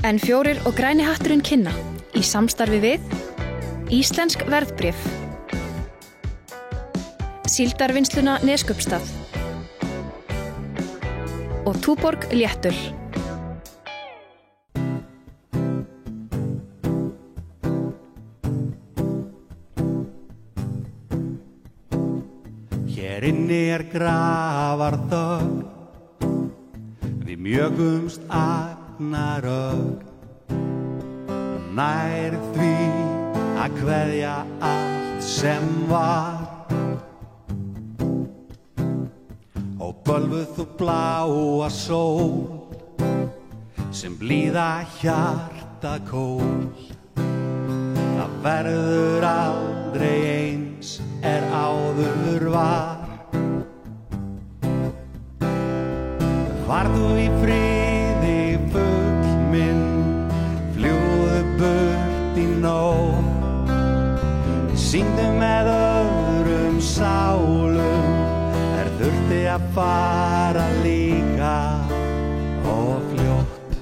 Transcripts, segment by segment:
N4 og Græni hatturinn kynna í samstarfi við Íslensk verðbréf, Síldarvinnsluna Neskaupstað og Túborg léttöl. Hér inni grafarþögn, við mjögumst agnarögn, nær því að kveðja allt sem var. Og bölvuð og bláa sól sem blíða hjartakól. Það verður aldrei eins áður var. Far þú í friði, fugl minn, fljúgðu burt í nótt. Syngdu með öðrum sálum, þurfti að fara líka og fljótt.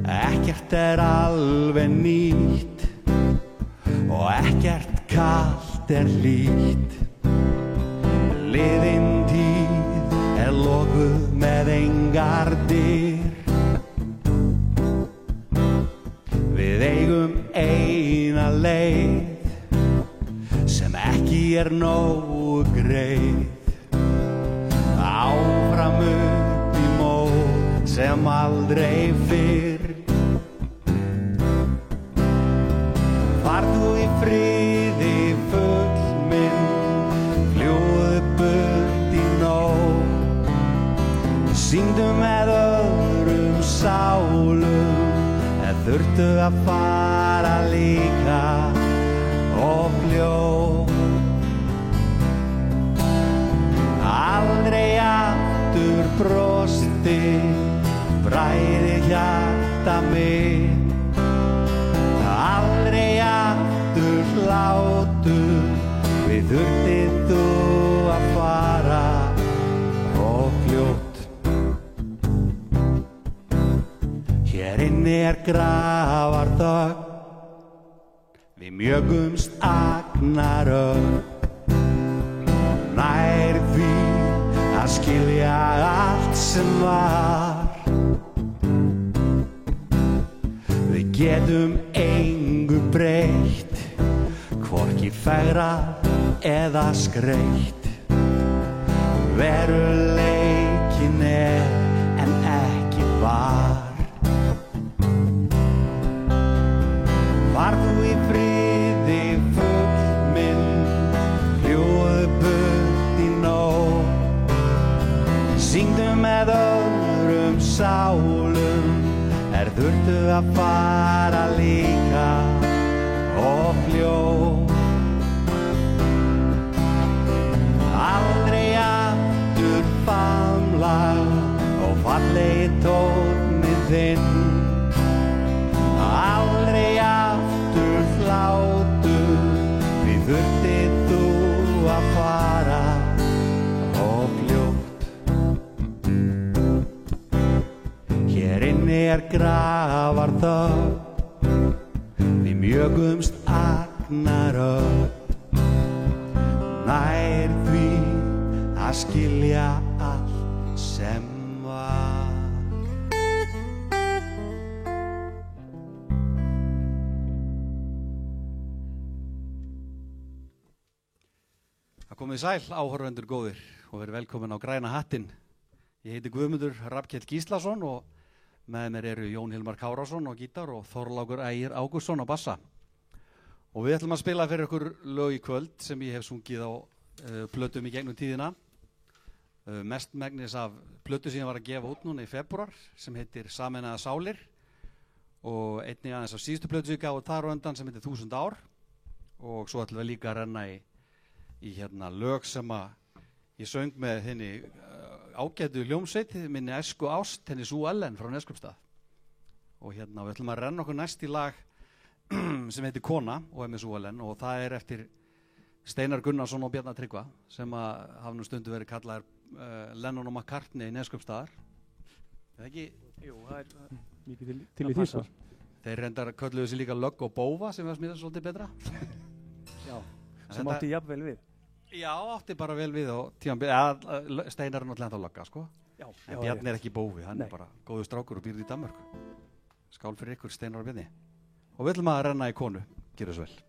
Ekkert alveg nýtt og ekkert kalt hlýtt. Liðin tíð lokuð með engar dyr. Við eigum eina leið sem ekki nógu greið. Áfram upp í mót sem aldrei fyrr. Far þú í friði, fugl minn, fljúgðu burt í nótt. Syngdu með öðrum sálum, þurftu að fara líka og fljótt. Aldrei aftur brosti, bræði hjarta mitt. Aldrei aftur hlátur, við þurftir þú að fara og fljótt. Hér inni grafarþögn, við mjögumst agnarögn, nær því að skilja allt sem var. Við getum engu breytt, hvorki fegrað eða skreytt. Veruleikinn en ekki var. Far þú í friði, fugl minn, fljúgðu burt í nótt. Syngdu með öðrum sálum, þurftu að fara líka og fljótt. Aldrei aftur faðmlag og fallegi tónninn þinn. Aldrei aftur hlátur, við þurftir þú að fara og fljótt. Hér inni grafarþögn, við mjögumst agnarögn, nær því að skilja allt sem var. Komið sæl, áhorfendur góðir, og verið velkomin á Græna hattinn. Ég heiti Guðmundur Rafnkell Gíslason og með mér eru Jón Hilmar Kárason á gítar og Þorlákur Ægir Ágústsson á bassa. Og við ætlum að spila fyrir ykkur lög í kvöld sem ég hef sungið á plötum í gegnum tíðina. Mestmegnis af plötu sem ég var að gefa út núna í febrúar sem heitir Sameinaðar sálir, og einnig aðeins af síðustu plötu sem ég gaf út þar á undan sem heitir 1000 ár. Og svo ætlum við líka að renna í lög sem að ég söng með henni ágætu hljómsveit, minni æsku ást, henni Sú Ellen frá Neskaupstað. Og við ætlum að renna okkur næst í lag sem heitir Kona og með Sú Ellen, og það eftir Steinar Gunnarsson og Bjarna Tryggva sem hafa nú stundu verið kallaðir Lennon og McCartney í Neskaupstaðar. ekki? Jú, það mikið til í því svo. Þeir reyndar kölluðu sig líka lögg og bófa sem var smíðað svolítið betra. Já, sem átti jafnvel við. Já, átti bara vel við og Steinar náttúrulega ennþá lögga, sko. Já, en Bjarni ekki bófi, hann bara góður strákur og býrði í Danmörku. Skál fyrir ykkur, Steinar og Bjarni. Og við ætlum að renna í konu, gjörðu svo vel.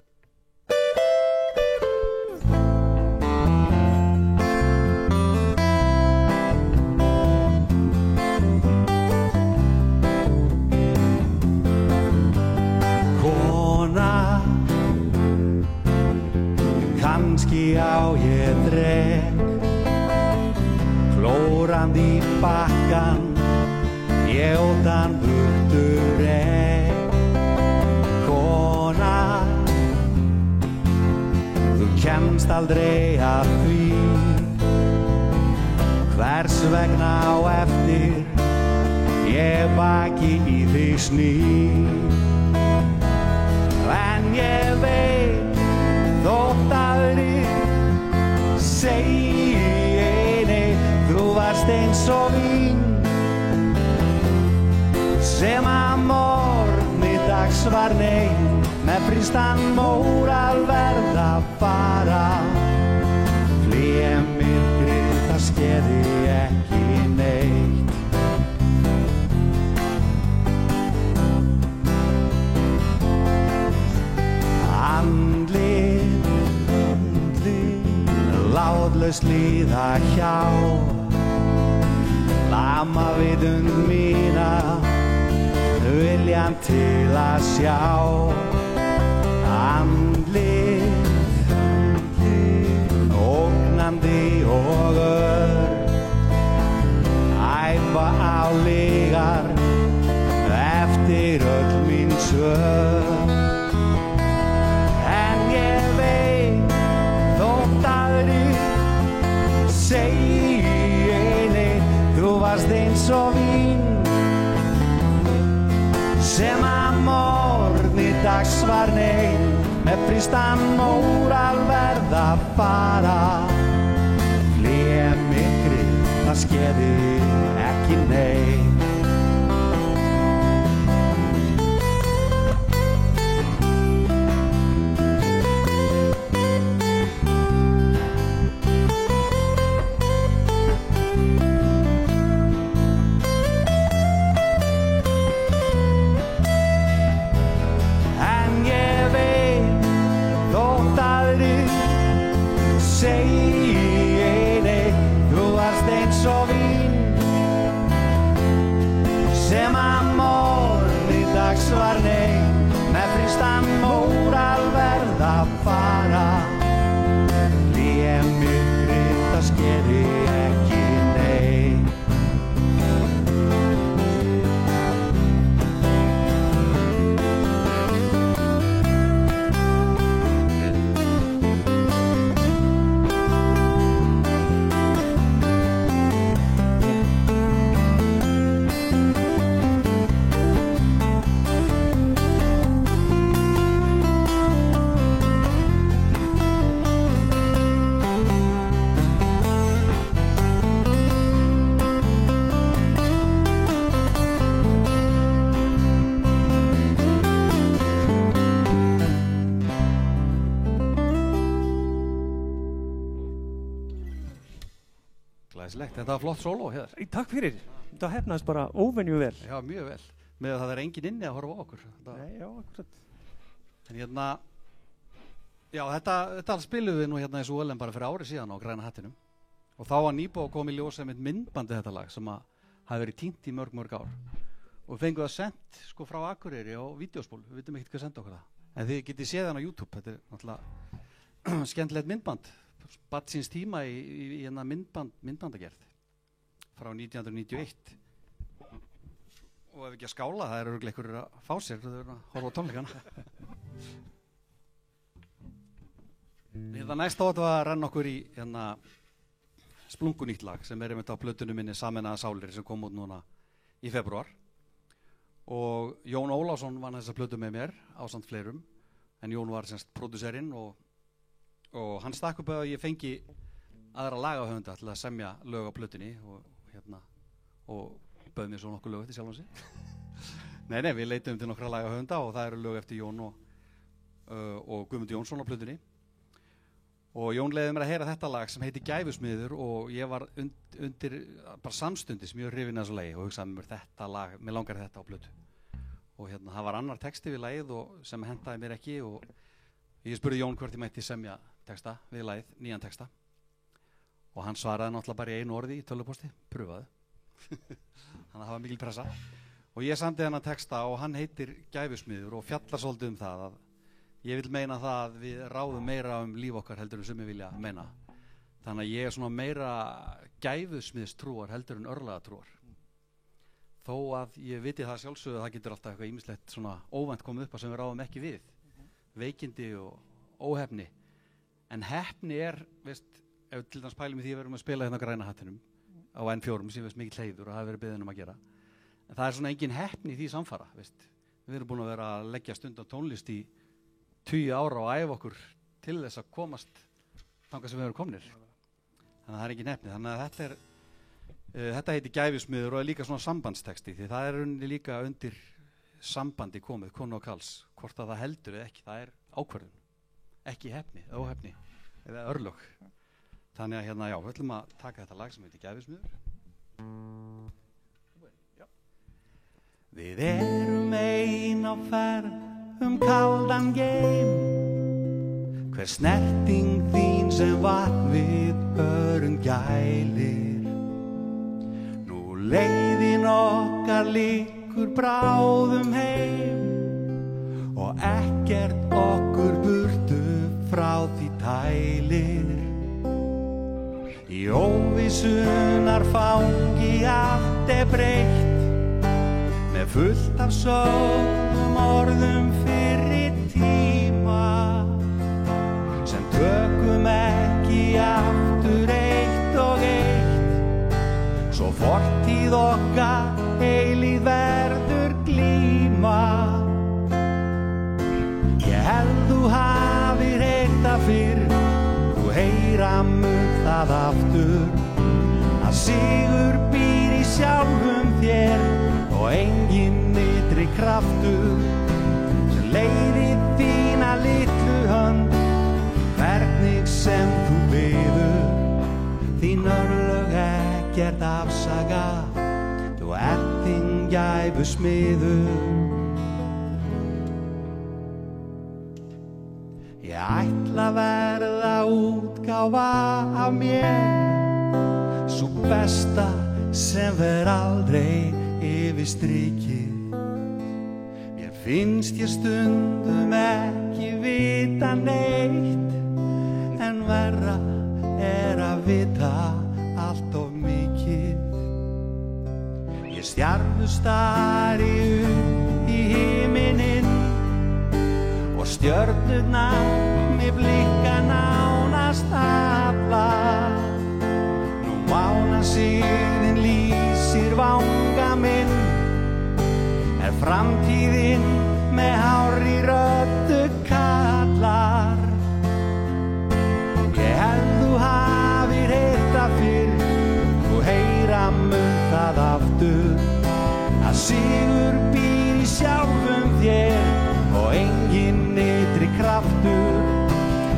Kannski á ég dreg klórandi í bakkan ég óttan burtur kona þú kemst aldrei að því hvers vegna á eftir ég baki í því sný en ég veit þótt aðrir segi nei, þú varst eins og vín sem að morgni dags var nei með frístan móral verða fara flýja myrkrið það skeði ekki neitt látlaust líða hjá lama vitund mína viljan til að sjá andlit ógnandi og æpa á lygar eftir öll mín svör en ég veit þótt aðrir segi nei, þú varst eins og vín sem að morgni dags var nei með frístan móral verða fara flýja myrkrið það skeði ekki nei segi nei, þú varst eins og vín sem að morgni dags var nei með frístan móral verða fara flýja myrkrið það skeði ekki nei Þetta var flott sóló hér. Takk fyrir. Þetta hefnaðist bara óvenju vel. Já, mjög vel. Með að það engin inni að horfa á okkur. Nei, já, akkurat. En hérna, já, þetta spilum við nú hérna í Súelen bara fyrir ári síðan á Græna hattinum. Og þá var nýbúið að koma í ljós með myndbandi þetta lag sem að hafi verið týnt í mörg ár. Og fenguð það sendt sko frá Akureyri á vídeóspól. Við vitum ekkert hvað senda okkur það. En þið getið séð hann á YouTube. Þetta er náttúrulega skemmtilegt myndband. Badd síns tíma í hérna myndbandagerð frá 1991 og ef ekki að skála það örugglega einhverjir að fá sér þau eru að horfa á tónleikana Þetta næsta átt var að renna okkur í hérna splungunýtt lag sem einmitt á plötunum minni Sameinaðar sálir sem kom út núna í febrúar og Jón Ólafsson vann þessa plötu með mér ásamt fleirum en Jón var semst pródúserinn og hann stakk upp að ég fengi aðra lagahöfunda til að semja lög á plötunni og bauð mér svo nokkuð lög eftir sjálfan sig. Nei, við leitum til nokkra lagahöfunda og það eru lög eftir Jón og Guðmund Jónsson á plötunni. Og Jón leiði mér að heyra þetta lag sem heitir Gæfusmiður og ég var undir bara samstundis mjög hrifinn af þessu lagi og hugsaði mér þetta lag, mér langar þetta á plötu. Og hérna, það var annar texti við lagið og sem hentaði mér ekki og ég spurði Jón hvort ég mætti semja texta við lagið, nýjan texta. Og hann svaraði náttúrulega bara í einu orði í tölvupósti, pröfaðu. Þannig að það var mikil pressa. Og ég samdi hennar texta og hann heitir Gæfusmiður og fjallar svolítið það að ég vil meina það að við ráðum meira líf okkar heldur en sumir vilja meina. Þannig að ég svona meira gæfusmiðstrúar heldur en örlagatrúar. Þó að ég viti það sjálfsögðu að það getur alltaf eitthvað ýmislegt svona óvænt komið upp að sem við ráðum ekki við. Veikindi og óhefni. En hefni veist, ef til dæmis pælum í því að við erum að spila hérna á Græna hattinum á N4 sem veist mikil heiður og það hefur verið beðin að gera. En það svona engin hefni í því samfara, veist. Við erum búin að vera að leggja stund á tónlist í 20 ára og æfa okkur til þess að komast þangað sem við erum komnir. Þannig að það engin hefni. Þannig að þetta heitir Gæfusmiður og líka svona sambandsteksti því það unni líka undir sambandi komið, konu og kals. Hvort að það heldur eða ekki, það ákvörðun. Ekki hefni, óhefni eða örlög. Þannig að hérna, já, við ætlum að taka þetta lag sem heitir Gæfusmiður. Við erum ein á ferð kaldan geim, hver snerting þín sem vatn við hörund gælir. Nú leiðin okkar liggur bráðum heim og ekkert okkur burtu frá því tælir. Í óvissunar fangi allt breytt með fullt af sögum orðum fyrri tíma sem tökum ekki aftur eitt og eitt. Svo fortíð okkar eilíð verður glíma. Ég held þú hafir heyrt það fyrr, þú heyra mun það aftur, að sigur býr í sjálfum þér og enginn ytri kraftur sem leiðir þína litlu hönd hvernig sem þú biður. Þín örlög ekkert afsaga, þú ert þinn gæfusmiður. Ég ætla að verða útgáfa af mér, sú besta sem ver aldrei yfir strikið. Mér finnst ég stundum ekki vita neitt, en verra að vita allt of mikið. Ég stjarnustari upp í himininn og stjörnurnar með blikka nánast alla. Nú mánasýðin lýsir vanga minn, framtíðin með hárri röddu kallar. Ég held þú hafir heyrt það fyrr, þú heyra mun það aftur, að sigur býr í sjálfum þér og enginn ytri kraftur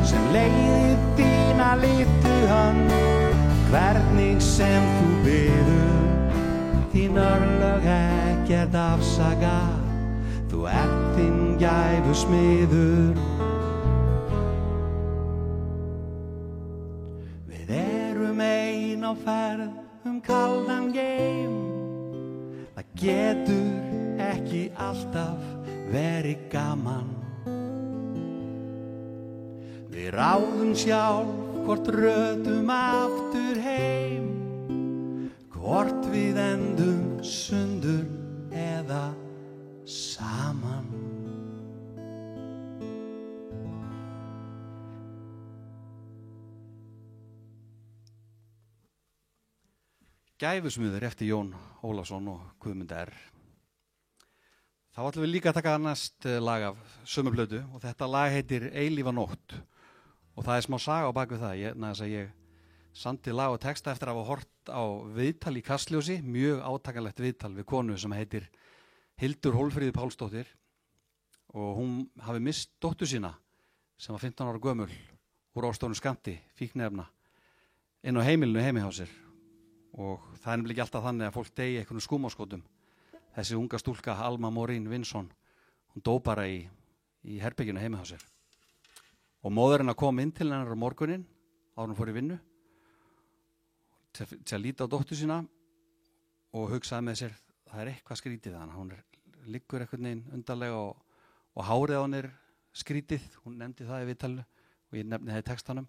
sem leiðir þína litlu hönd hvernig sem þú biður. Þín örlög ekkert afsaga, þú ert þinn gæfusmiður. Við erum ein á ferð kaldan geim, það getur ekki alltaf verið gaman. Við ráðum sjálf hvort rötum aftur heim, hvort við endum sundur eða saman. Gæfusmiður eftir Jón Ólafsson og Guðmund R. Þá ætlum við líka að taka næst lag af sömu plötu og þetta lag heitir Eilífa nótt og það smá saga á baku það. samdi lag og texta eftir að hafa hort á viðtal í Kastljósi, mjög átakanlegt viðtal við konu sem heitir Hildur Hólfríður Pálsdóttir og hún hafi mist dóttur sína sem var 15 ára gömul úr óstónu skammti, fíkniefna, inn á heimilinu heimi hjá sér og það er nefnilega ekki alltaf þannig að fólk deyja einhvern skúmaskotum. Þessi unga stúlka Alma Morín Vinsson, hún dó bara í herberginu heimi hjá sér og móðurinn að koma inn til hennar á morguninn áður hún fór í vinnu til að líta á dóttur sína og hugsaði með sér það er eitthvað skrítið þannig, hún liggur einhvern veginn undarlega og hárið á hann er skrítið, hún nefndi það í viðtalinu og ég nefndi það í textanum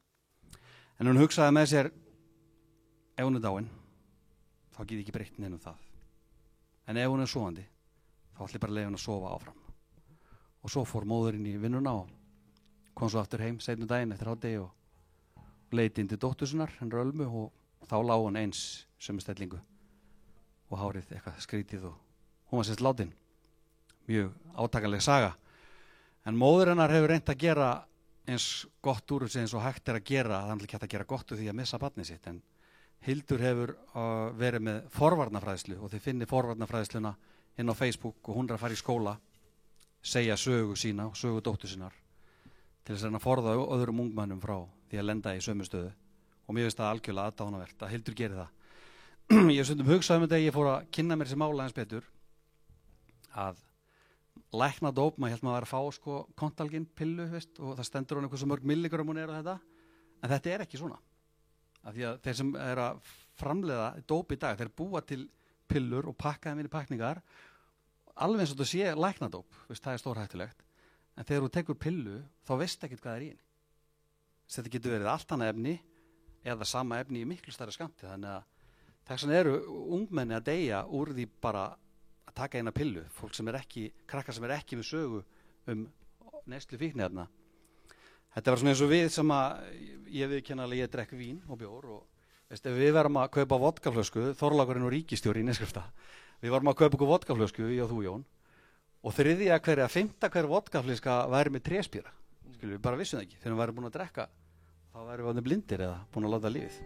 en hún hugsaði með sér ef hún er dáin þá get ég ekki breytt neinum það en ef hún er sofandi þá ætla ég bara að leyfa henni að sofa áfram og svo fór móðurinn í vinnuna og kom svo aftur heim seinum daginn eftir hádegi og leiti inn til dóttur sinnar, hennar Ölmu og þá lá hún eins sömu stellingu og hárið eitthvað skrítið og hún var sérst látin. Mjög átakanleg saga. En móður hennar hefur reynt að gera eins gott úr þessu eins og hægt er að gera, það er ekki hægt að gera gott úr því að missa barnið sitt, en Hildur hefur verið með forvarnafræðslu og þið finnir forvarnafræðsluna inn á Facebook og hún er að fara í skóla, segja sögu sína og sögu dóttur sinnar til þess að forða öðrum ungmennum frá því að lenda í sömu stöðu og mér finnst það algjörlega aðdánavert að Hildur geri það. Ég hef stundum hugsað þetta ég fór að kynna mér þessi mála eins betur að læknadóp, maður held maður að vera að fá sko kontalgin pillu, veist, og það stendur hún eitthvað svo mörg milligram hún er á þetta, en þetta er ekki svona. Af því að þeir sem er að framleiða dóp í dag, þeir búa til pillur og pakka þeim inn í pakningar, alveg eins og þetta sé læknadóp, veist, það er stórhættulegt, en þegar þú tekur pillu, þá veist ekkert hvað er í henni. Þetta getur verið allt annað efni eða sama efni í miklu stærri skammti, þannig að þess vegna eru ungmenni að deyja úr því bara að taka eina pillu, fólk sem er ekki, krakkar sem er ekki við sögu neyslu fíkniefna. Þetta var svona eins og við sem að ég viðurkenni að ég drekk vín og bjór og veist, ef við varum að kaupa vodkaflösku, Þorlákurinn og ríkisstjóri í Neskrifta, við varum að kaupa okkur vodkaflösku, ég og þú Jón, og þriðja hverja, fimmta hver vodkaflöska væri með tréspýra. Við bara vissum það ekki, þegar við værum búin að drekka, þá værum við blindir eða búin að láta lífið.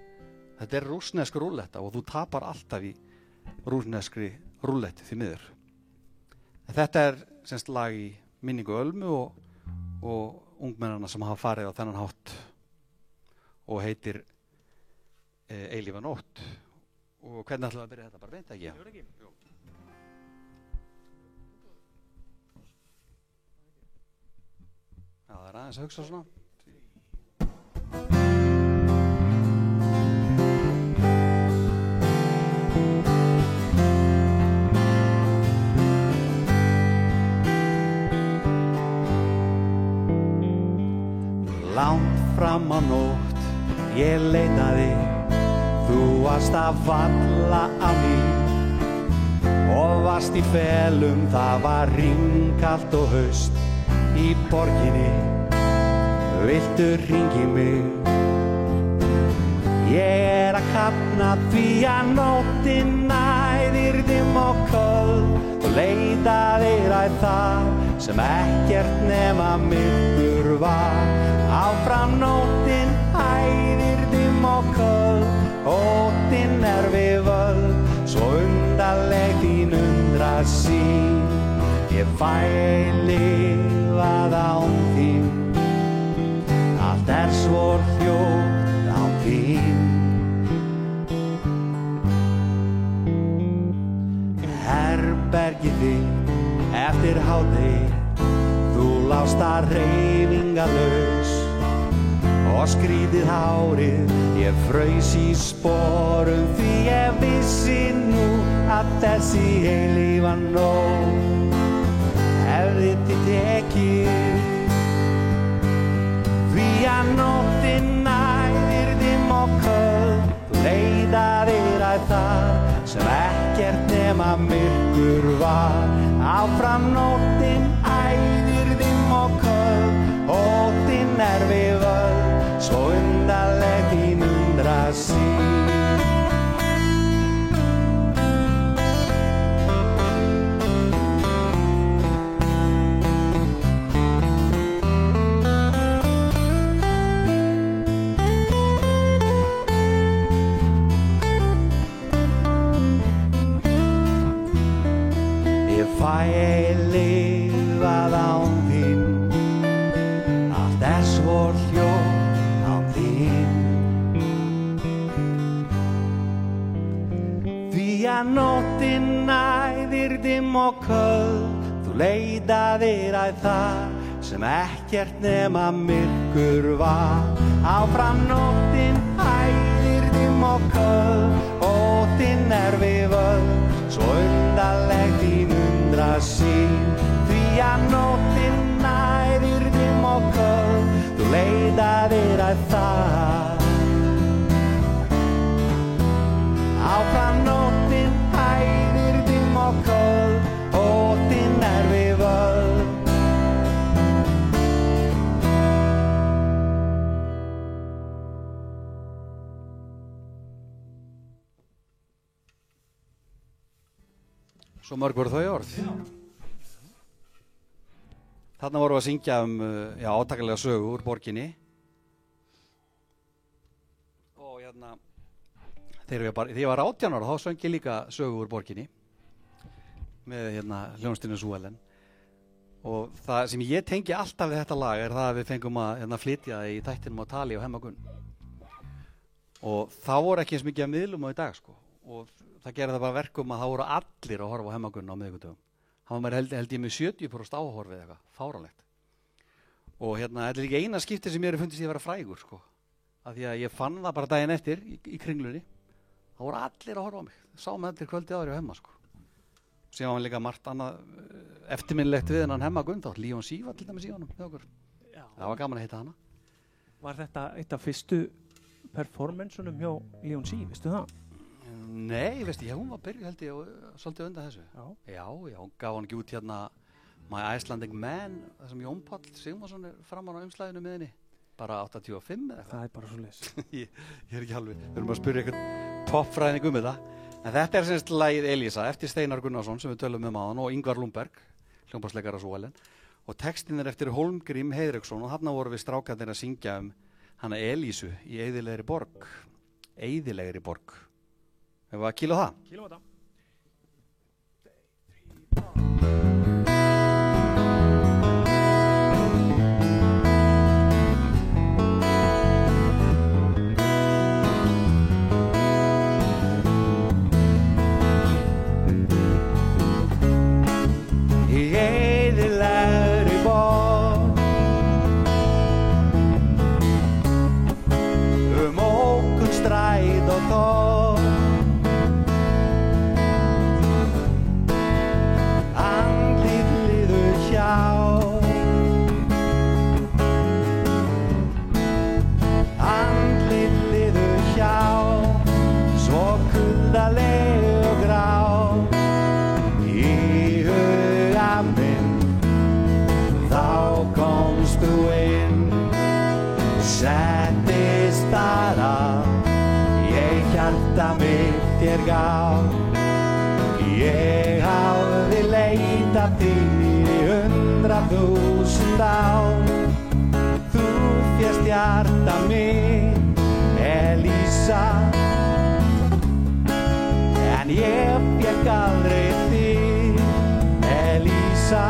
Þetta er rússnesk rúlletta og þú tapar alltaf í rússneskri rúlletti því miður. En þetta er semst lag í minningu Ölmu og ungmennana sem hafa farið á þennan hátt og heitir Eilífa nótt. Og hvernig ætlaðu að byrja þetta? Bara veit ekki. Jú. Já, það er aðeins að hugsa svona. Langt fram á nótt ég leitaði, þú varst að falla á mér og varst í felum, það var hringkalt og haust í borginni, viltu hringi mig? Ég er að kafna því að nóttin næðir dimm og köld og leitaðir að það sem ekkert nema myrkur var. Áfram nóttin æðir dimm og köld, óttinn er við völd, svo undarleg þín undrasýn. Ég fæ lifað án þín, allt er svo hljótt án þín. Herbergið þitt eftir hádegi, þú lást að hreyfingarlaus og skrítið hárið, ég fraus í sporum því ég vissi nú að þessi eilífa nótt hefði þig tekið. Því að nóttin næðir dimm og köld, þú leitaðir að það sem ekkert nema myrkur var. Áfram nóttin æðir dimm og köld, óttinn er við völd, svo undarleg þín undrasýn. Ég fæ lifað án þín, allt svo hljótt án þín. Því að nóttin næðir dimm og köld, þú leitaðir að það sem ekkert nema myrkur var. Áfram nóttin hæðir dimm og köld, óttinn við völd, svo undarleg þín undrasýn. Því að nóttin næðir dimm og köld, þú leitaðir að það. Áfram nóttin hæðir dimm og köld, óttinn við völd. Svo mörg voru þau orð. Þarna vorum við að syngja átakanlega sögu úr borginni. Og þegar ég var 18 ára þá söng ég líka sögu úr borginni með hljómsveitinu Súelen. Og það sem ég tengi alltaf við þetta lag er það að við fengum að flytja í þættinum á Tali og Hemma Gunn. Og þá voru ekki eins mikið að miðlum á í dag sko. Og það gerði það bara verkum að það voru allir að horfa á Hemma Gunn á miðvikudögum. Hann var held ég með 70% áhorfið eitthvað, fáránlegt. Og þetta er líka eina skipti sem ég fundist ég að vera frægur sko. Af því að ég fann það bara daginn eftir í Kringlunni. Það voru allir að horfa á mig. Sá mig allir kvöldið áður á Hemma sko. Síðan var líka margt annað eftirminnilegt við hennan Hemma Gunn, þá Líón Sív var til dæmis í honum með okkur. Já. Það var gaman að hitta hana. Var þetta eitt af fyrstu performanceunum hjá Líón Sív, veistu það? Nei, veistu, hún var byrjuð held ég svolítið undan þessu. Já, hún gaf hann ekki út My Icelandic Man, það sem Jón Páll Sigmarsson framan á umslaginu með henni. Bara 85 eða eitthvað. Það bara svo leys. ég ekki alveg, við erum að spyrja eitthvað toppfræðing þetta. En þetta semst lagið Elísa eftir Steinar Gunnarsson sem við tölum áðan og Ingvar Lundberg, hljómborðsleikara Súelen. Og textinn eftir Hólmgrím Heiðriksson og þarna voru við strákarnir að syngja hana Elísu í eyðilegri borg. Eyðilegri borg. Hefur við að kíla það? Kílum þetta. Í eyðilegri borg, ókunn stræt og torg, andlit liðu hjá, andlit liðu hjá, svo kuldaleg og grá. Í huga minn þá komst þú inn, settist þar að ég hjarta mitt þér gaf. Ég hafði leitað þín í 100.000 ár. Þú fékkst hjarta mitt, Elísa, en ég fékk aldrei þig, Elísa.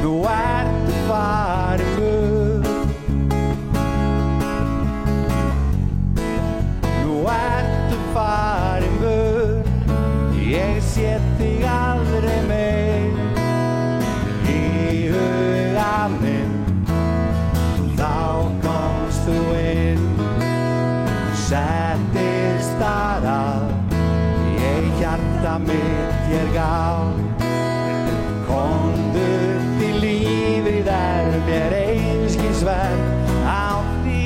Nú ertu farin burt, nú ertu farin burt, ég sé þig aldrei meir. Í huga minn þá komst þú inn, settist þar að ég hjarta mitt þér gaf. Komdu til lífið mér einskis verð á því.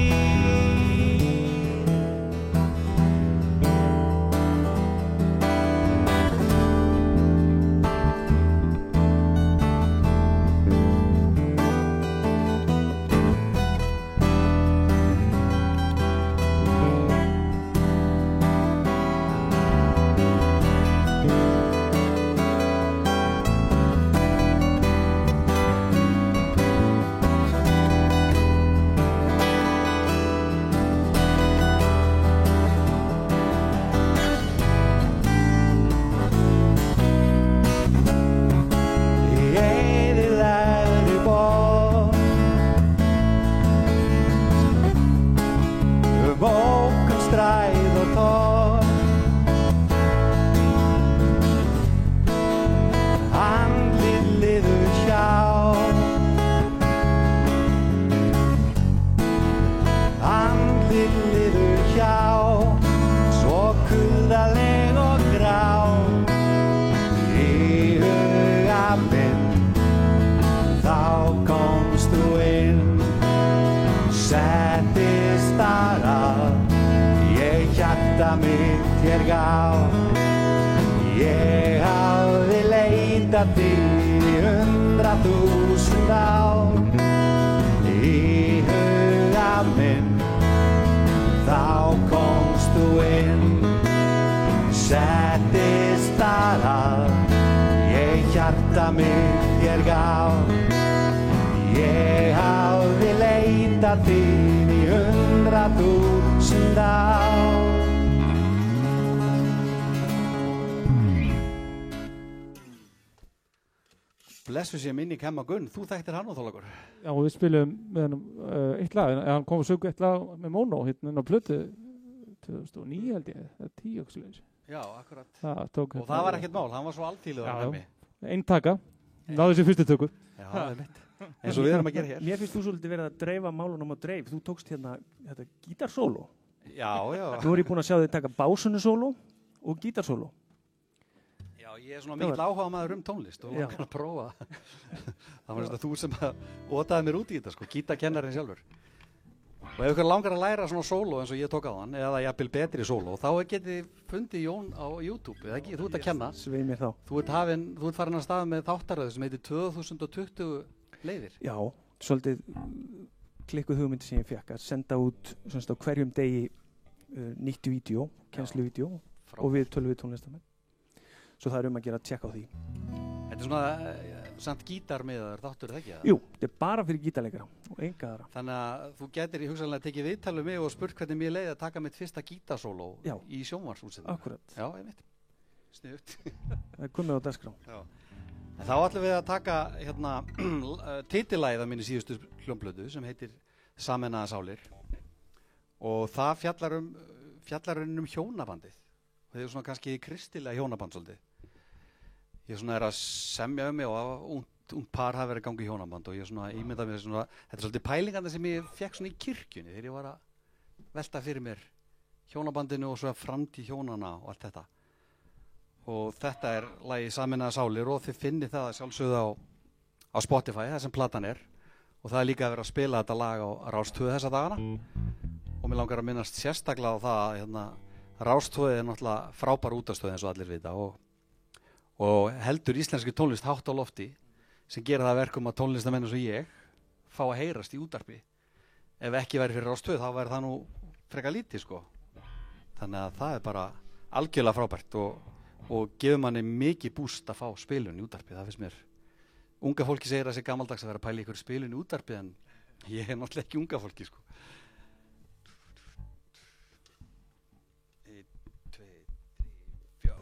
leita þín í 100.000 ár. Í huga minn þá komst þú inn, settist þar að ég hjarta mitt þér gaf. Ég hafði leitað þín í 100.000 ár. Blessu sé minni Hemma Gunn, þú þekktir hann og Þorlákur. Já, við spilum með hann eitt lag, en hann kom að sögja eitt lag með Mónó hérna inn á plötu 2009 held ég, eða 10 okkur. Já, akkurat. Og það var ekkert mál, hann var svo alþýðlegur af Hemmi. Einn taka, náðu þessi fyrstu tökur. Já, það er mitt. Eins og við erum að gera hér. Mér finnst þú svolítið verið að dreifa málunum á dreif. Þú tókst hérna þetta gítarsóló. Já. Þú er búin að sjá þig taka básunusóló og gítarsóló. Já, ég er svona mikill áhuga maður tónlist og var að prófa. Það var þetta þú sem otaði mér út í þetta, sko, gítakennarinn sjálfur. Og ef ykkur langar að læra svona sóló eins og ég tók á hann, eða jafnvel betri sóló, þá getið fundið Jón á YouTube, eða ekki? Þú ert að kenna. Svei mér þá. Þú ert farin að stað með þáttaröðu sem heitir 2020 leiðir. Já, svolítið klikkuð hugmyndi sem ég fekk að senda út svona á hverjum degi nýtt vídeo, kennsluvídeó og við tölum við tónlistamenn. Svo það er að gera að tjekka á því. Þetta er svona samt gítarmiðaður þáttur, eða ekki? Jú, þetta er bara fyrir gítarleikara og enga aðra. Þannig að þú getur í hugsanlega tekið viðtal við mig og spurt hvernig mér leiði að taka mitt fyrsta gítarsóló í sjónvarpsútsendingu. Akkurat. Já, einmitt. Sniðugt. Það er komið á dagskrá. Já. En þá ætlum við að taka hérna titillagið af minni síðustu hljómplötu sem heitir Sameinaðar sálir. Og það fjallar hjónabandið. Það er svona kannski kristilega hjónaband svolítið. Ég svona að semja mig og ungt par hafi verið að ganga í hjónaband og ég svona ímynda mér svona, þetta er svolítið pælingarna sem ég fekk svona í kirkjunni þegar ég var að velta fyrir mér hjónabandinu og svo framtíð hjónana og allt þetta. Og þetta er lagið Sameinaðar sálir og þið finnið það sjálfsögðu á Spotify, það sem platan er. Og það er líka að vera að spila þetta lag á Rás 2 þessa dagana. Og mér langar að minnast sérstaklega á það að Rás 2 er náttúrulega frábær útvarpsstöð eins og allir vita og heldur íslenski tónlist hátt á lofti sem gera það verkum að tónlistamenn eins og ég fá að heyrast í útvarpi. Ef ekki væri fyrir Rás 2 þá væri það nú frekar lítið, sko. Þannig að það er bara algjörlega frábært og gefur manni mikið búst að fá spilun í útvarpi. Það finnst mér, unga fólki segir að það sé gamaldags að vera að pæla í ykkur spilun í útvarpi en ég er náttúrulega ekki unga fólki, sko. 1, 2, 3, 4.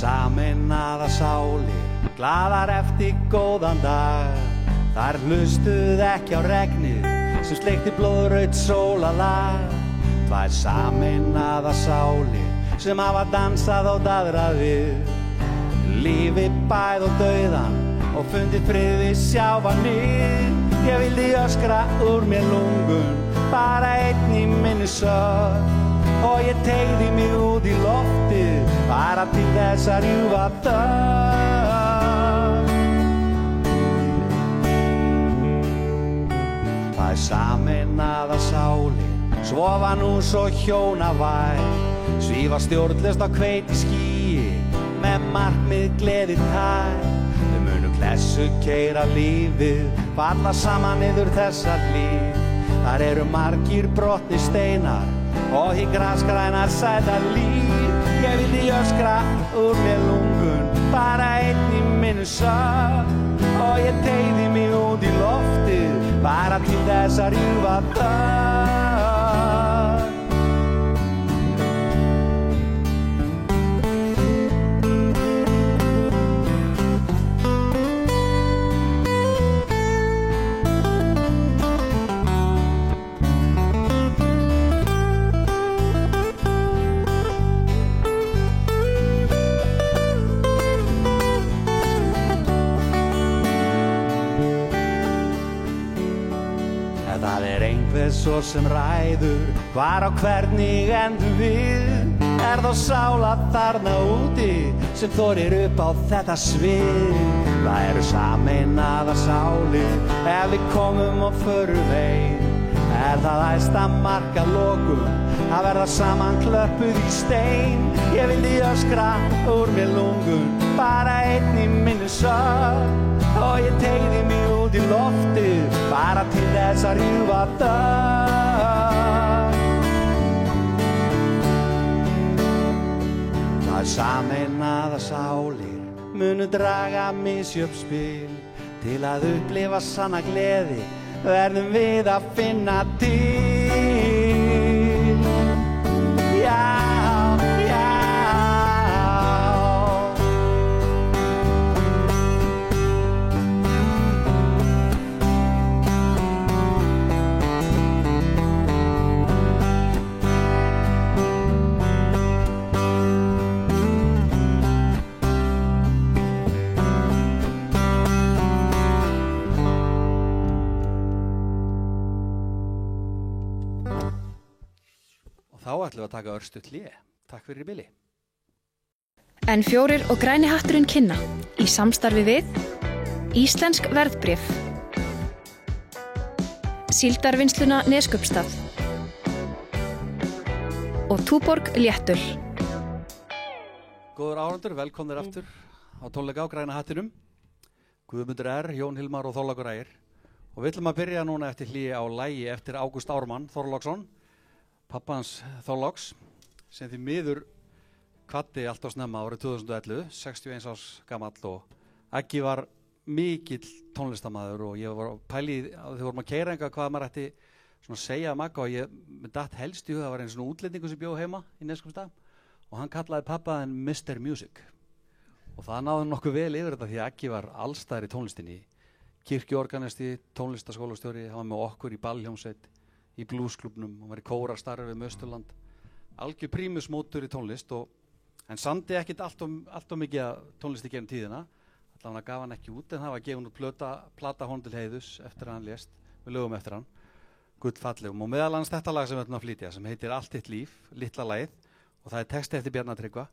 Sameinaðar sálir, glaðar eftir góðan dag. Þær hlustuð ekki á regnið sem sleikti blóðraut sólalag. 2 sameinaðar sálir sem hafa dansað og daðrað við lífi, bæð og dauðan og fundið friði sjávarnir. Ég vildi öskra úr mér lungun, bara einn í minni sorg. Og ég teygði mig út í loftið, bara til þess að rjúfa þögn. Það sameinaðar sálir, sofa nú svo hjónavæð, svífa stjórnlaust á hveiti skýi, með markmið gleði tær. Þau munu klessu keyra lífið, falla saman yfir þessa hlíð. Þar eru margir brotnir steinar og í grasgrænar sæta líf. Ég vildi öskra úr mér lungun, bara einn í minni sorg. Og ég teygði mig út í loftið, bara til þess að rjúfa þögn. svo sem ræður hvar og hvernig endum við þá sála þarna úti sem þorir upp á þetta svið það eru sameinaðar sálir ef við komum og förum veginn það æðsta mark að lokum að verða saman klöppuð í stein ég vildi öskra úr mér lungun bara einn í minni sorg og ég teygði mig út í loftið bara til þess að rjúfa þögn það sameinaðar sálir munu draga misjöfspil til að upplifa sanna gleði verðum við að finna til já, já Þá ætlum við að taka örstutt hlé. Takk fyrir í bili. N4 og Græni hatturinn kynna í samstarfi við Íslensk verðbréf, Síldarvinnsluna Neskaupstað og Túborg léttöl. Góður áhorfendur, velkomnir aftur á tónleika á Græna hattinum. Guðmundur R, Jón Hilmar og Þorlákur Ægir. Og við ætlum að byrja núna eftir hlé á lagi eftir Ágúst Ármann Þorláksson, pappans Þorláks, sem því miður kvaddi allt á snemma árið 2011, 61 árs gamall og Aggi var mikill tónlistarmaður og ég var pæli að þau vorum að keyra eitthvað hvað maður ætti svona að segja Magga og ég datt helst í hug það var einn svona útlendingur sem bjó heima í Neskaupstað og hann kallaði pappaðinn Mr. Music og það náði nokkuð vel yfir þetta því að Aggi var allstæðir í tónlistinni, kirkjuorganisti, tónlistaskólastjóri, hann var með okkur í ballhljómsveit, í bluesklubnum, hann var í kórastarfi með Austurland, algjör prímusmótur í tónlist en samdi ekkit allt of mikið tónlist í gegnum tíðina, allavega gaf hann ekki út en það var gefin út plata honum til heiðus eftir að hann lést, við lögum eftir hann, gullfallegum og meðal annars þetta lag sem við ætlum að flytja sem heitir Allt þitt líf, litla lagið og það texti eftir Bjarna Tryggva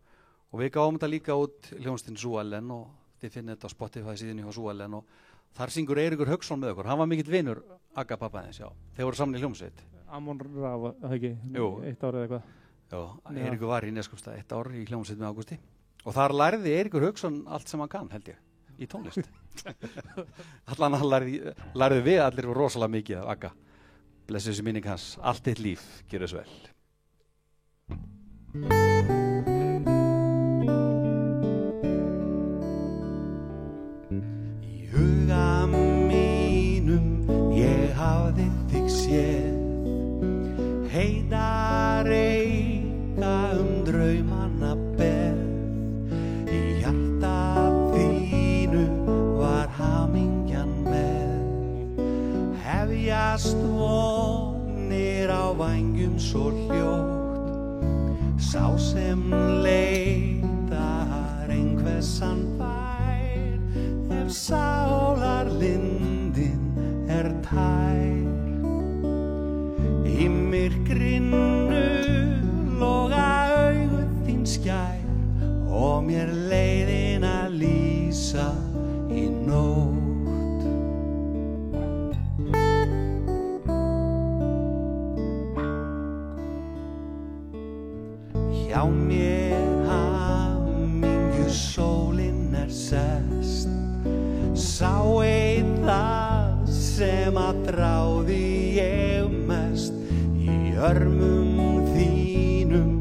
og við gáum þetta líka út hljómsveitin Sú Ellen og þið finnið þetta á Spotify síðunni hjá Sú Ellen og þar syngur Eiríkur Hauksson með okkur, hann var mikill vinur Agga pappaðins, já, þeir voru saman í hljómsveit. Amon Ra, það ekki, Jú. 1 ár eða eitthvað. Já, Eiríkur var í Neskaupstað 1 ár í hljómsveit með Ágústi og þar lærði Eiríkur Hauksson allt sem hann kann, held ég, í tónlist. Allan hann lærði við allir rosalega mikið af Agga. Blessu þessi minning hans, allt þitt líf, gjör þess vel. Huga mínum ég hafði þig séð heitar eika draumanna beð í hjarta þínu var hamingjan með hefjast vonir á vængjum svo hljótt sá sem leitar einhversan sálarlindin tær í myrkrinu loga augu þín skær og mér leiðin að lýsa í nótt hjá mér hamingju sólin sest sá einn það sem að þráði ég mest í örmum þínum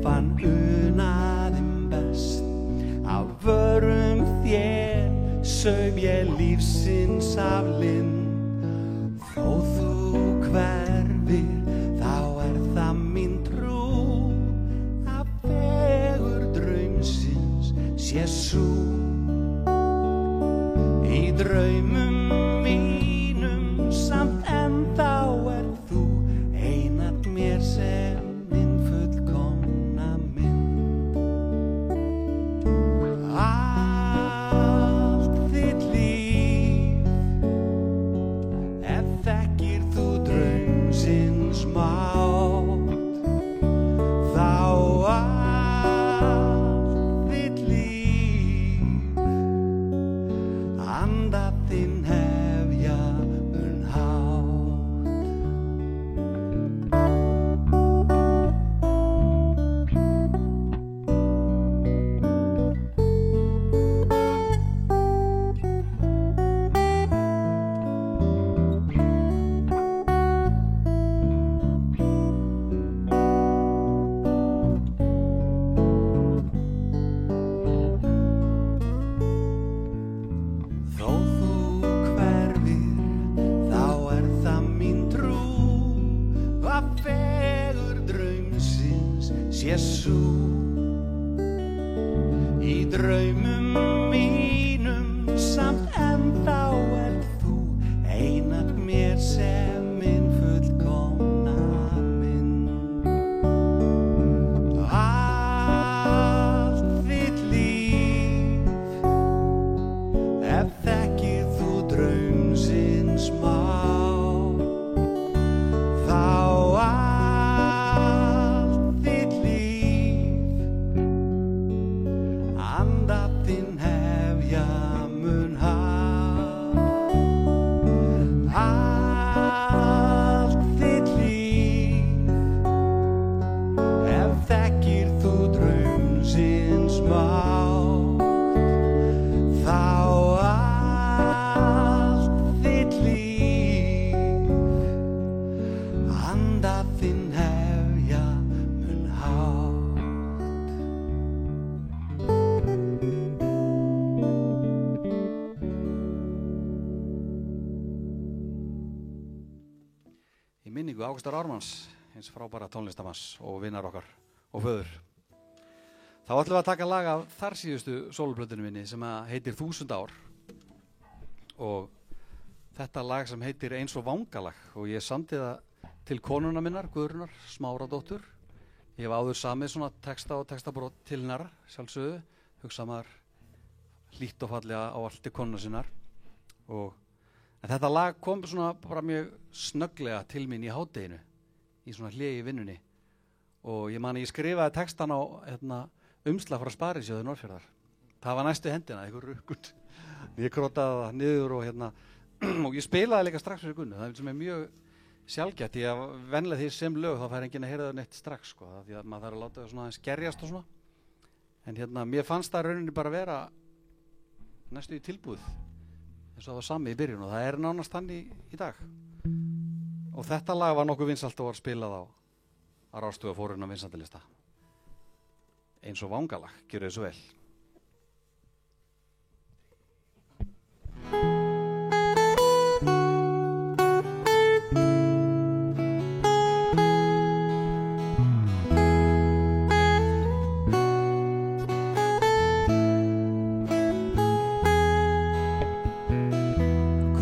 fann unaðinn best af vörum þér saum ég lífsins af lind þó þú hverfir þá það mín trú að fegur draumsins sé sú í draumum mínum samt ennþá þú einat mér sem mátt, þá allt þitt líf andað þinn hefja mun hátt. Þó þú hverfir, þá það mín trú, hvað fegurð draumsins sé sú. Í draumum mínum samt ennþá þú einatt mér sem minn fullkomna mynd. Allt þitt líf, ef þekkir þú draumsins mátt, þá allt þitt líf andað þinn hefja mun hátt. Allt þitt líf, ef þekkir þú draumsins mátt, þá allt þitt líf andað þinn hefja mun hátt. Í minningu Ágústar Ármanns, hins frábæra tónlistamanns og vinnar okkar og föður. Þá ætlum við að taka lag af þar síðustu sóluplötunni minni sem heitir 1000 ár. Og þetta lag sem heitir Eins og vangalag, og ég samdi það til konuna minnar, Guðrunar Smáradóttur. Ég hef áður samið svona texta og textabrot til hennar, sjálfsögðu, hugsa maður hlýtt og fallega á allt til konuna sinnar. En þetta lag kom svona bara mjög snögglega til mín í hádeginu, í svona hléi í vinnunni. Og ég man ég skrifaði textan á umslag frá Sparisjóði Norðfjarðar. Það var næstu hendina, einhver rukkund. Ég krotaði það niður og og ég spilaði líka strax fyrir Gunnu. Það sem mjög sjálfgætt, því að venlega því sem lög þá fær enginn að heyra það neitt strax, sko. Því að maður þarf að láta það svona aðeins gerjast og svona. En mér fannst það rauninni bara vera næstu í tilbúið, eins og það var sami í byrjun, og það nánast þannig í dag. Og þetta lag var nokkuð vinsælt og var spilað á Rás 2 fórunna vinsældalista. Eins og vangalag, gjörðu þið svo vel.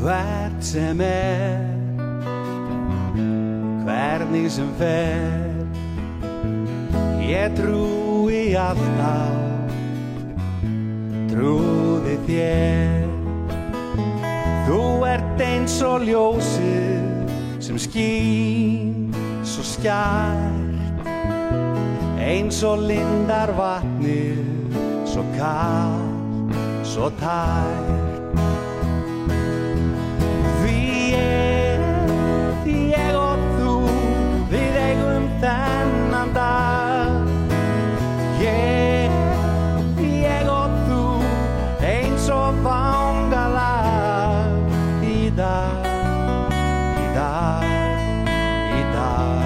Hvert sem hvernig sem fer, ég trúi alltaf, trúði þér. Þú ert eins og ljósið sem skín svo skært, eins og lindar vatnið svo kalt, svo tært. Ég og þú, við eigum þennan dag. Ég og þú, eins og vangalag í dag, í dag, í dag.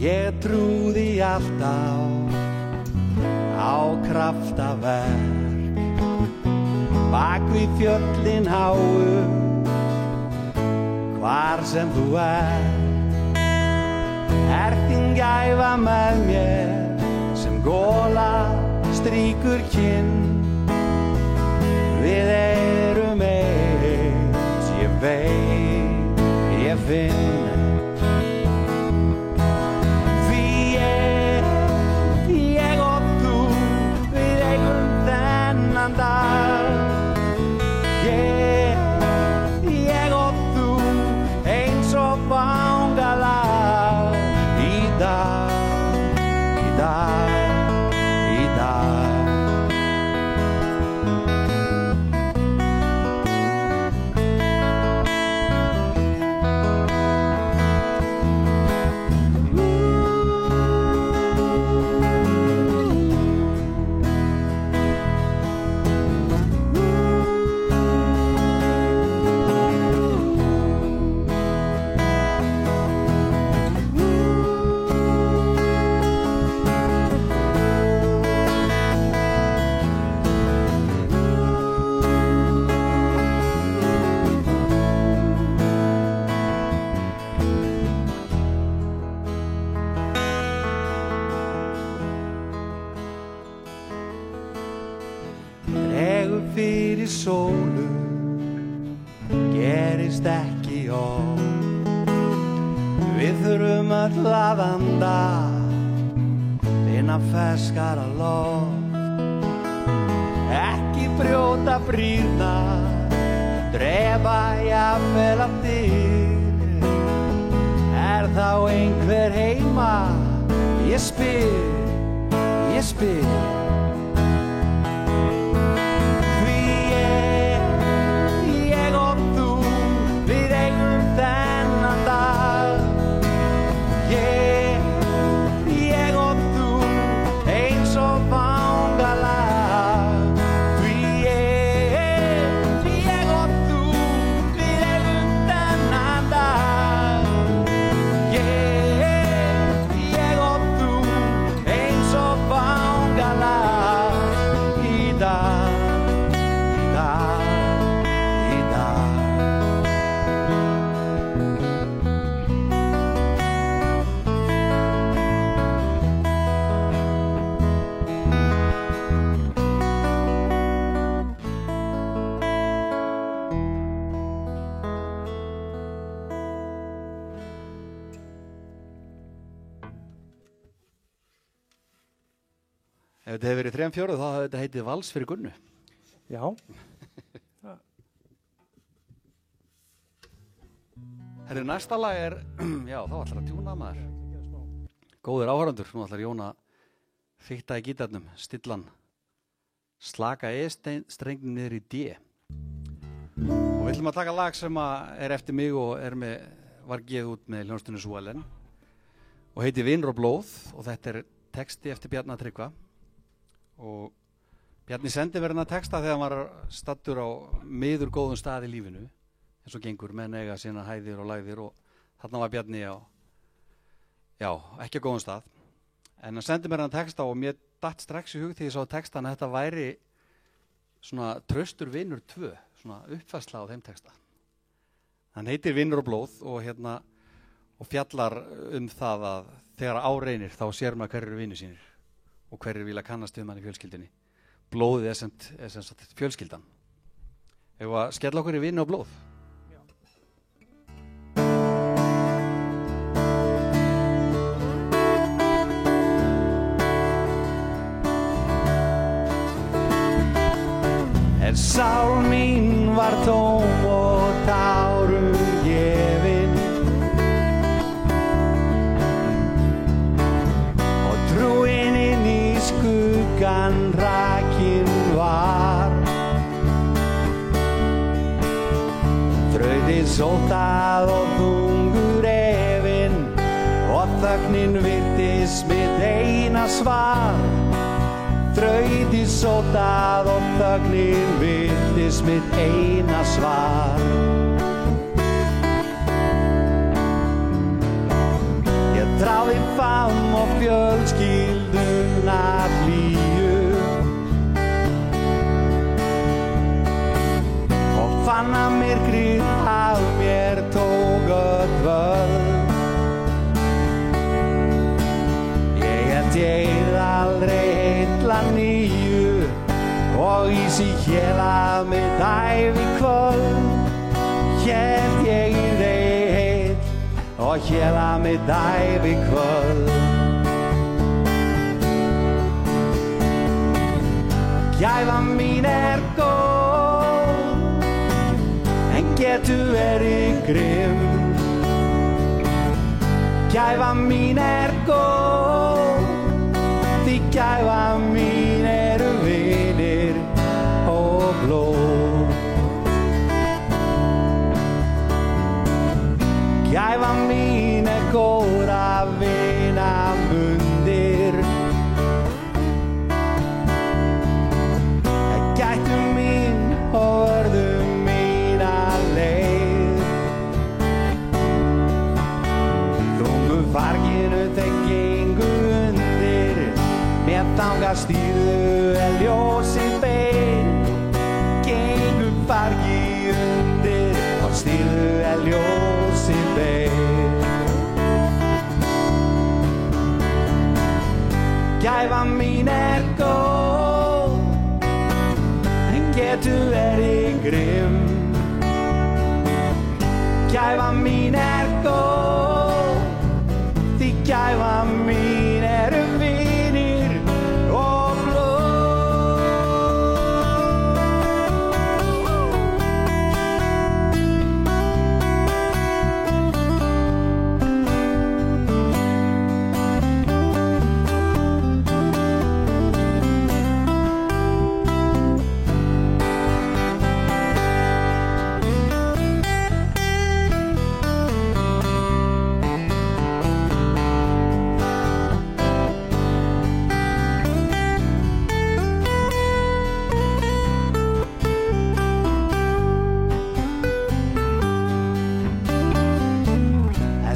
Ég trúði alltaf á kraftaverk bak við fjöllin háu, hvar sem þú þín gæfa með mér sem gola strýkur kinn. Við erum eitt, ég veit, ég finn. Ég og þú, Dregur fyrir sólu, gerist ekki oft. Við þurfum öll að anda, finna ferskara loft. Ekki brjóta brýrnar, drepa jafnvel af dyr. Þá einhver heima, ég spyr. Því ég og þú, við eigum þennan dag. Ég og þú, eins og fangalag. Því ég og þú, við eigum þennan dag. Ég og þú, eins og fangalag. Í dag. Ef þetta hefði verið 3/4 þá hefði þetta heitið Vals fyrir Gunnu. Já. Herri, næsta lag já, þá ætlar að tjúna maður. Góðir áhorfendur, nú ætlar Jón að fikta í gítarnum, stillan, slaka E-strengin niður í D. Og við ætlum að taka lag sem eftir mig og var gefið út með hljómsveitinni Súalen og heitir Vinur og blóð, og þetta texti eftir Bjarna Tryggva. Og Bjarni sendi mér þennan texta þegar hann var staddur á miður góðum stað í lífinu, eins og gengur, menn eiga sína hæðir og lægðir, og þarna var Bjarni ekki á góðum stað. En hann sendi mér þennan texta og mér datt strax í hug því ég sá textan að þetta væri svona Traustur vinur 2, svona uppfærsla á þeim texta. Hann heitir Vinur og blóð og fjallar það að þegar áreinir þá sér maður hverjir vinir sínir og hverjir vilja kannast við mann í fjölskyldunni. Blóðið sem sagt fjölskyldan. Ef að skella okkur í Vinur og blóð. En sál mín var tóm og tárum gefin, og trúin inn í skuggan rakin var. Þrautin sótað og þungur efinn, og þögnin virtist mitt eina svar. Þrautin sótað og þögnin virtist mitt eina svar. Ég þráði faðm og fjölskylduna hlýju, og fann að myrkrið af mér tók öll völd. Ég aldrei heilla nýju, og í sig héla mitt ævi kvöld. Hélt ég í þig heill, og héla mitt ævi kvöld. Gæfa mín góð, en getur verið grimm. Gæfa mín góð, því gæfa mín vinir og blóð. Gæfa mín góð að vina mundir. Gættu mín og vörðu mína leið. Þungu farginu þeir gengu undir, mér þangað stýrðu ljósið bein. Gengu fargi undir og stýrðu ljósið bein. Gæfa mín góð, en gæfa mín góð, því gæfa mín vinir og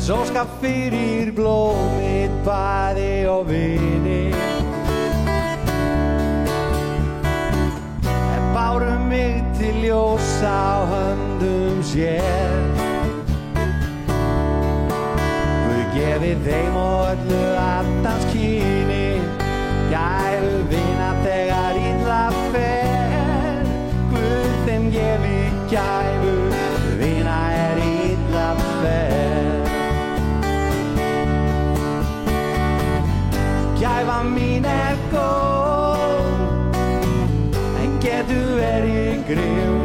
Svo skal fyrir blómið bæði og vini báru mig til ljós á höndum sér Guð gefi þeim og öllu alltans kyni gæfu vina þegar illa fer Guð þeim gefi gæfu vina illa fer Gæfa mín góð, en getur verið grimm.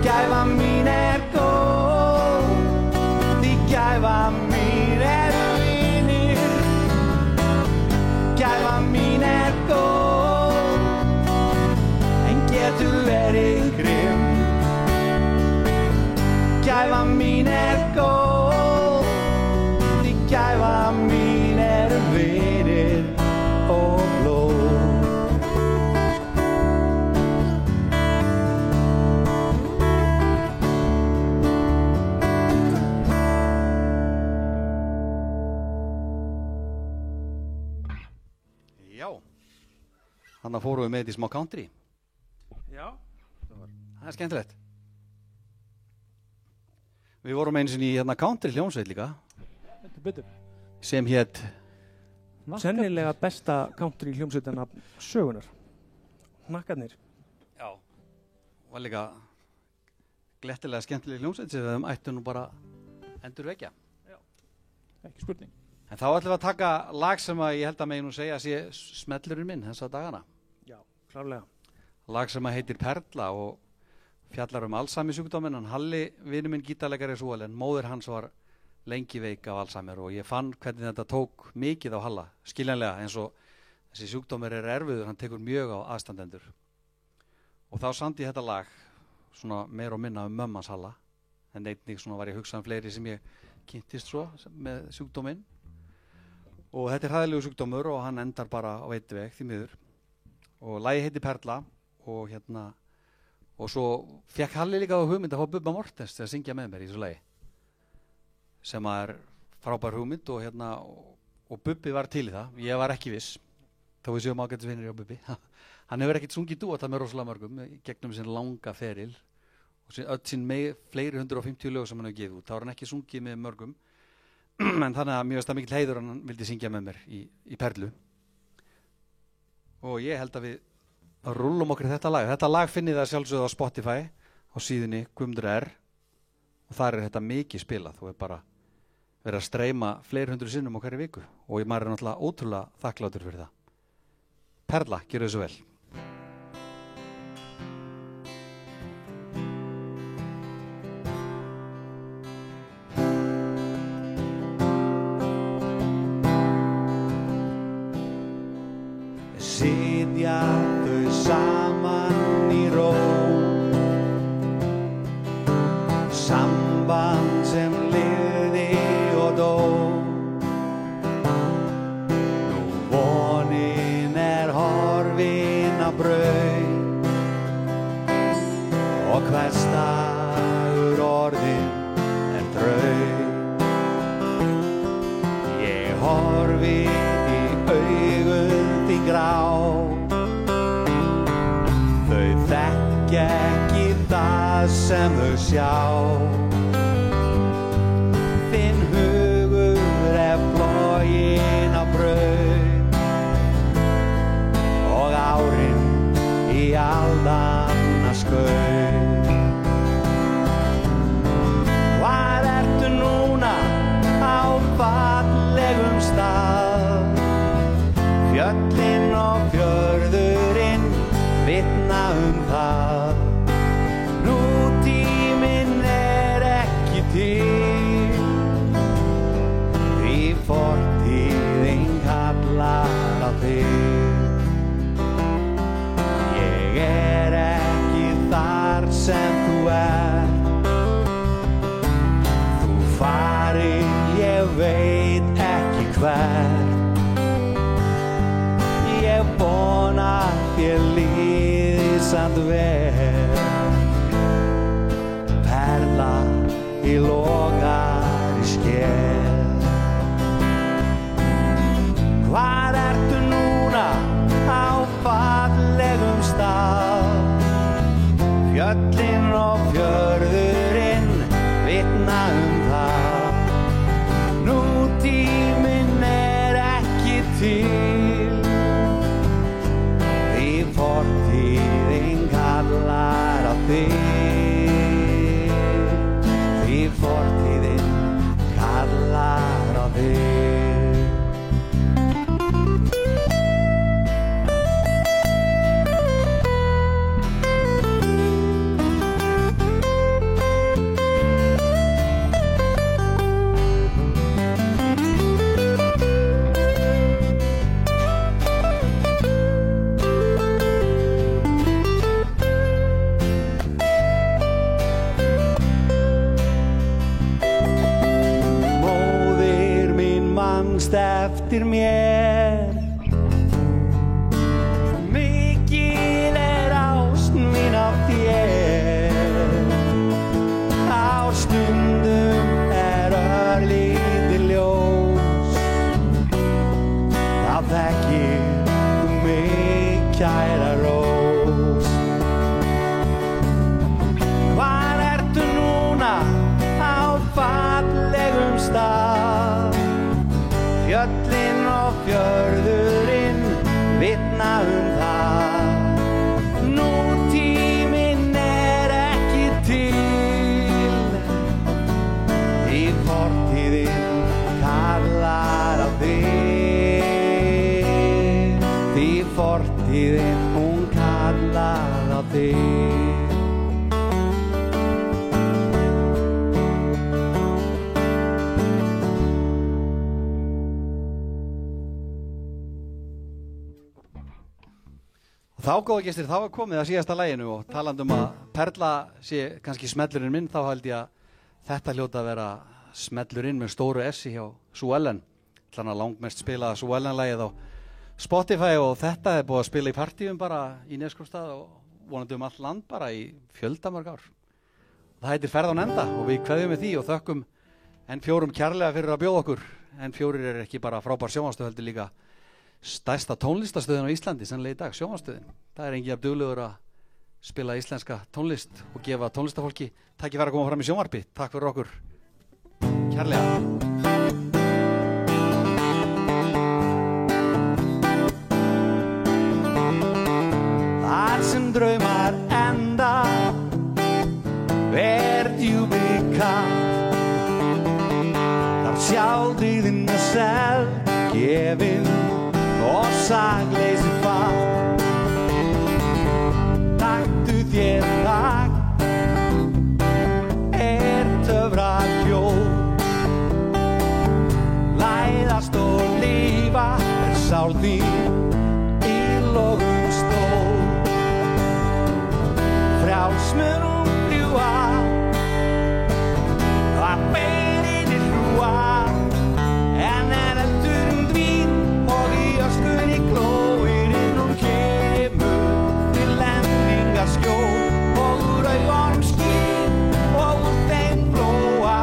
Gæfa mín góð, því gæfa mín vinir. Gæfa mín góð, en getur verið grimm. Gæfa mín góð, því gæfa mín vinir og blóð Já, þannig fórum við með þetta í smá country. Já. Það skemmtilegt. Við vorum einu sinni í country hljómsveit líka. Betur. Sem hét sennilega besta country hljómsveitina sögunar Hnakkarnir Já, var líka glettilega skemmtileg hljómsveit sem við ættum nú bara endurvekja Ekki spurning En þá ætlum við að taka lag sem að ég held að megi nú segja sé smellurinn minn þessa dagana Já, klárlega Lag sem að heitir Perla og fjallar Alzheimer sjúkdóminn hann Halli, vinur minn gítarleikari svo en móðir hans var lengi veik af Alzheimer og ég fann hvernig þetta tók mikið á Halla, skiljanlega eins og þessi sjúkdómur erfiður, hann tekur mjög á aðstandendur og þá samdi ég þetta lag svona meir og minna mömmans Halla en einnig svona var ég hugsað fleiri sem ég kynntist svo með sjúkdóminn og þetta hræðilegu sjúkdómur og hann endar bara á einn veg því miður og lagið heitir Perla og og svo fekk Halli líka á hugmynd að fá Bubba Mortens til að syngja með mér í þessu lagi sem er frábær hugmynd og Bubbi var til í það ég var ekki viss þá við séum ágætisvinir á Bubbi hann hefur ekkert sungið dúetta með rosalega mörgum gegnum sinn langa feril og öll sín fleiri 150 lög sem hann hefur gefið út þá er hann ekki sungið með mörgum en þannig að mjög mikil heiður hann vildi syngja með mér í Perlu og ég held að við rúllum okkur þetta lag finnið það sjálfsögðu á Spotify á síðunni Guðmundur R og þar þetta mikið spilað og bara verið að streyma fleiri 100 sinnum á hverju viku og maður náttúrulega ótrúlega þakklátur fyrir það. Perla, gjörðu þessu vel. Sitja þau saman í ró Samband sem lifði og dó Nú vonin horfin á braut Og hversdagur orðin draut Ég horfi í augun þín grá Þau þekkja ekki það sem þau sjá Þinn hugur floginn á braut Og árin í aldanna skaut sem þú Þú farin, ég veit ekki hvert Ég vona þér líði samt vel Perla í logari skel Hvar ertu núna á fallegum stað Fjöllin og fjörðurinn vitna það Nú tíminn ekki til Því fortíðin kallar á þig Því fortíðin kallar á þig Eftir mér Mikil ást mín á þér Á stundum örlítið ljós Þá þekkir þú mig kæra rós Hvar ertu núna á fallegum stað Fjöllin og fjörðurinn vitna það Nú tíminn ekki til Því fortíðin kallar á þig Því fortíðin hún kallar á þig Þá góða gestir, þá var komið að síðasta laginu og talandi að Perla sé kannski smellurinn minn, þá held ég að þetta hljóta að vera smellurinn með stóru S-i hjá Sue Ellen. Þannig að langmest spilaða Sue Ellen-lagið á Spotify og þetta er búið að spila í partíum bara í Neskaupstað og vonandi allt land bara í fjöldamörg ár. Það heitir Ferð án enda og við kveðjum með því og þökkum N4 kærlega fyrir að bjóða okkur. N4 ekki bara frábær sjónvarpsstöð heldur líka stærsta tónlistastöðin á Íslandi sennilega í dag, sjónvarpsstöðin. Það enginn jafn duglegur að spila íslenska tónlist og gefa tónlistafólki tækifæri að koma fram í sjónvarpi. Takk fyrir okkur kærlega. Þar sem draumar enda verð djúpið kalt Þar sjálfdýðin selv gefin og sakleysi fall Taktu þér takk töfrar hljóð Læðast og lífa sál þín í logum stóð Frjáls mun hún fljúga Hvar beininni hrúga En eldurinn dvín og í öskunni glóir inn hún kemur til lendingarskjól og úr augunum skín og úr þeim flóa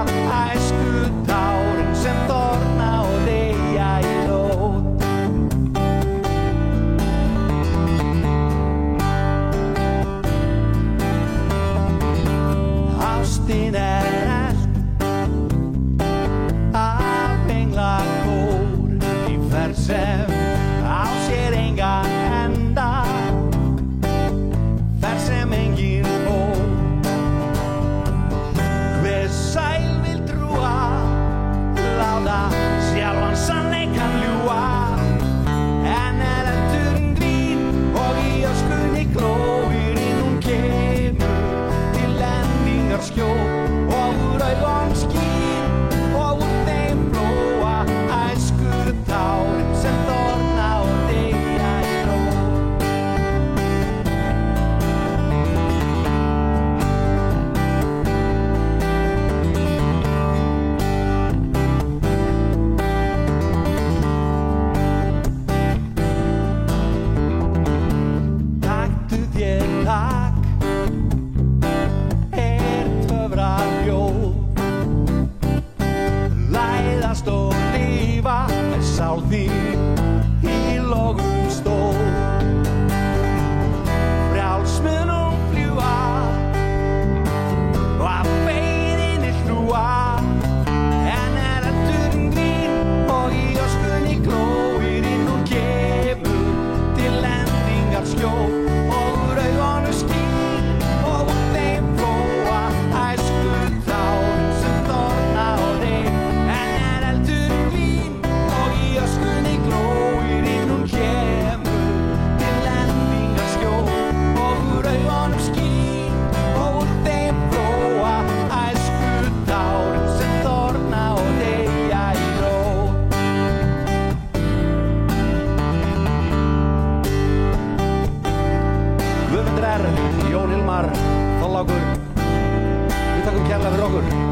æskutárin sem þorna og deyja í nótt Jón Hilmar, Þorlákur, við takkum kærlega fyrir okkur.